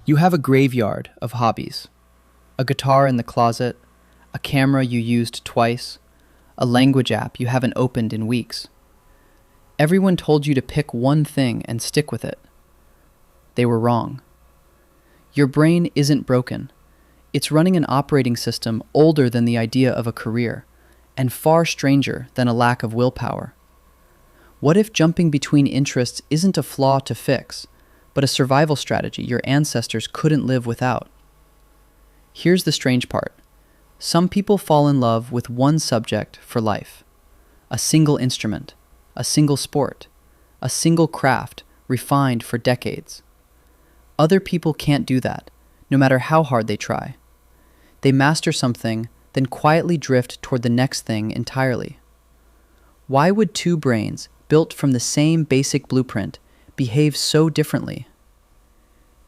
You have a graveyard of hobbies: a guitar in the closet, a camera you used twice, a language app you haven't opened in weeks. Everyone told you to pick one thing and stick with it. They were wrong. Your brain isn't broken. It's running an operating system older than the idea of a career, and far stranger than a lack of willpower. What if jumping between interests isn't a flaw to fix, but a survival strategy your ancestors couldn't live without? Here's the strange part. Some people fall in love with one subject for life: a single instrument, a single sport, a single craft refined for decades. Other people can't do that, no matter how hard they try. They master something, then quietly drift toward the next thing entirely. Why would two brains, built from the same basic blueprint, behave so differently?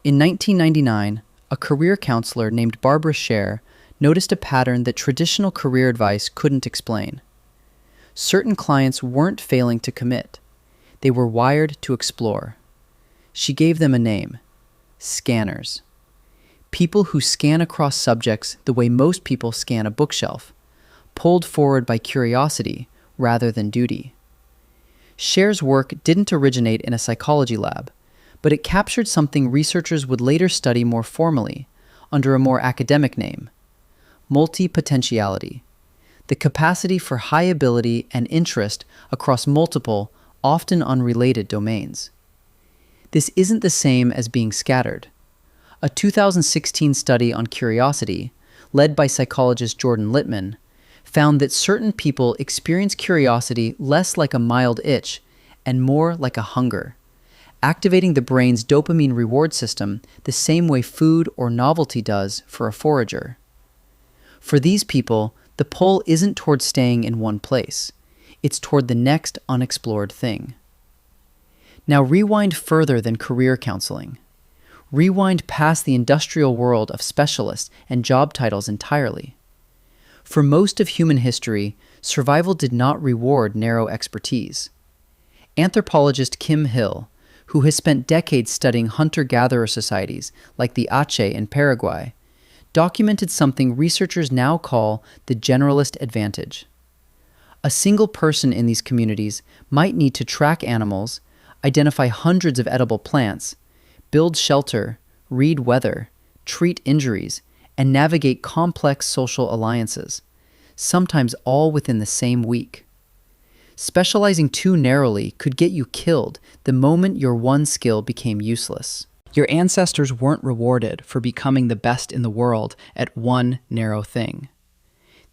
In 1999, a career counselor named Barbara Scher noticed a pattern that traditional career advice couldn't explain. Certain clients weren't failing to commit. They were wired to explore. She gave them a name: scanners. People who scan across subjects the way most people scan a bookshelf, pulled forward by curiosity rather than duty. Scher's work didn't originate in a psychology lab, but it captured something researchers would later study more formally, under a more academic name: multi-potentiality, the capacity for high ability and interest across multiple, often unrelated domains. This isn't the same as being scattered. A 2016 study on curiosity, led by psychologist Jordan Littman, found that certain people experience curiosity less like a mild itch and more like a hunger, activating the brain's dopamine reward system the same way food or novelty does for a forager. For these people, the pull isn't toward staying in one place. It's toward the next unexplored thing. Now rewind further than career counseling. Rewind past the industrial world of specialists and job titles entirely. For most of human history, survival did not reward narrow expertise. Anthropologist Kim Hill, who has spent decades studying hunter-gatherer societies like the Ache in Paraguay, documented something researchers now call the generalist advantage. A single person in these communities might need to track animals, identify hundreds of edible plants, build shelter, read weather, treat injuries, and navigate complex social alliances, sometimes all within the same week. Specializing too narrowly could get you killed the moment your one skill became useless. Your ancestors weren't rewarded for becoming the best in the world at one narrow thing.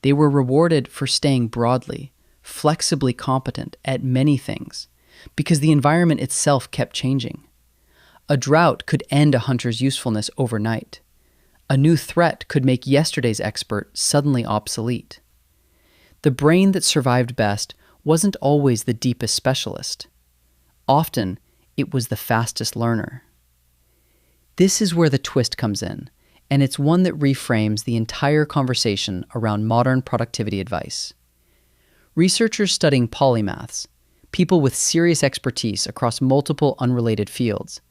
They were rewarded for staying broadly, flexibly competent at many things, because the environment itself kept changing. A drought could end a hunter's usefulness overnight. A new threat could make yesterday's expert suddenly obsolete. The brain that survived best wasn't always the deepest specialist. Often, it was the fastest learner. This is where the twist comes in, and it's one that reframes the entire conversation around modern productivity advice. Researchers studying polymaths, people with serious expertise across multiple unrelated fields,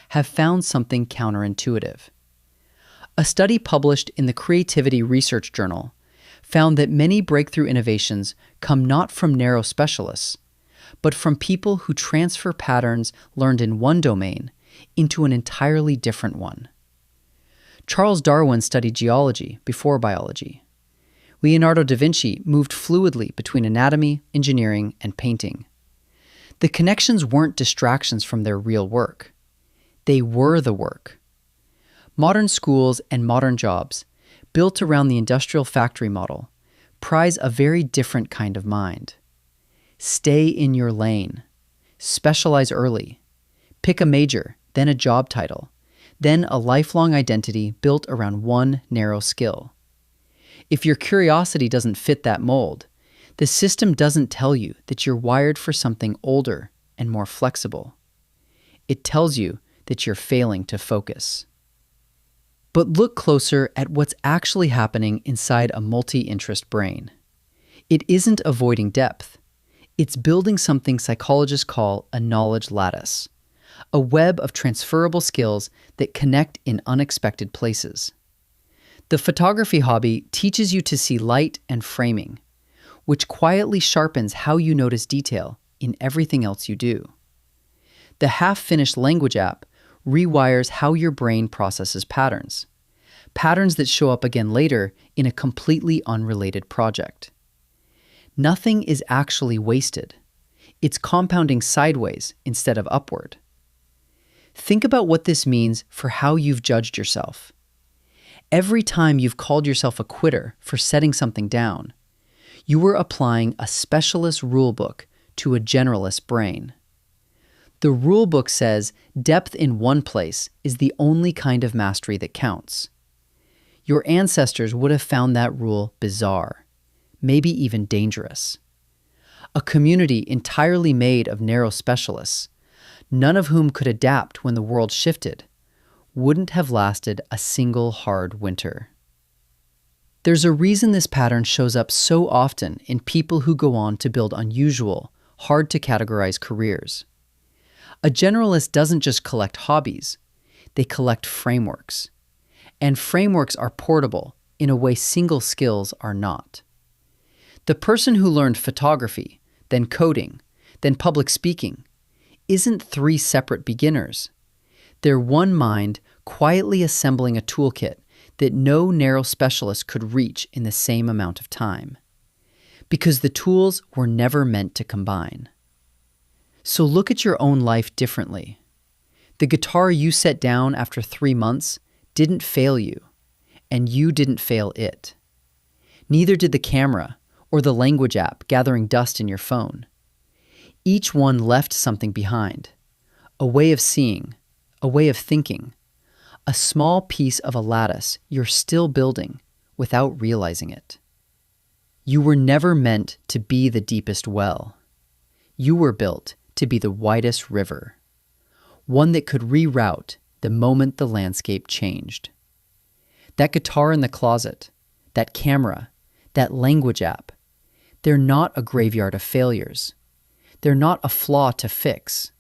have found something counterintuitive. A study published in the Creativity Research Journal found that many breakthrough innovations come not from narrow specialists, but from people who transfer patterns learned in one domain into an entirely different one. Charles Darwin studied geology before biology. Leonardo da Vinci moved fluidly between anatomy, engineering, and painting. The connections weren't distractions from their real work. They were the work. Modern schools and modern jobs, built around the industrial factory model, prize a very different kind of mind. Stay in your lane. Specialize early. Pick a major, then a job title, then a lifelong identity built around one narrow skill. If your curiosity doesn't fit that mold, the system doesn't tell you that you're wired for something older and more flexible. It tells you that you're failing to focus. But look closer at what's actually happening inside a multi-interest brain. It isn't avoiding depth. It's building something psychologists call a knowledge lattice, a web of transferable skills that connect in unexpected places. The photography hobby teaches you to see light and framing, which quietly sharpens how you notice detail in everything else you do. The half-finished language app rewires how your brain processes patterns that show up again later in a completely unrelated project. Nothing is actually wasted. It's compounding sideways instead of upward. Think about what this means for how you've judged yourself. Every time you've called yourself a quitter for setting something down, you were applying a specialist rulebook to a generalist brain. The rulebook says depth in one place is the only kind of mastery that counts. Your ancestors would have found that rule bizarre, maybe even dangerous. A community entirely made of narrow specialists, none of whom could adapt when the world shifted, wouldn't have lasted a single hard winter. There's a reason this pattern shows up so often in people who go on to build unusual, hard-to-categorize careers. A generalist doesn't just collect hobbies, they collect frameworks. And frameworks are portable in a way single skills are not. The person who learned photography, then coding, then public speaking, isn't three separate beginners. They're one mind quietly assembling a toolkit that no narrow specialist could reach in the same amount of time. Because the tools were never meant to combine. So look at your own life differently. The guitar you set down after 3 months didn't fail you, and you didn't fail it. Neither did the camera or the language app gathering dust in your phone. Each one left something behind, a way of seeing, a way of thinking, a small piece of a lattice you're still building without realizing it. You were never meant to be the deepest well. You were built to be the widest river, one that could reroute the moment the landscape changed. That guitar in the closet, that camera, that language app, they're not a graveyard of failures. They're not a flaw to fix.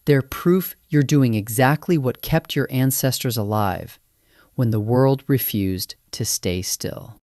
They're proof you're doing exactly what kept your ancestors alive when the world refused to stay still.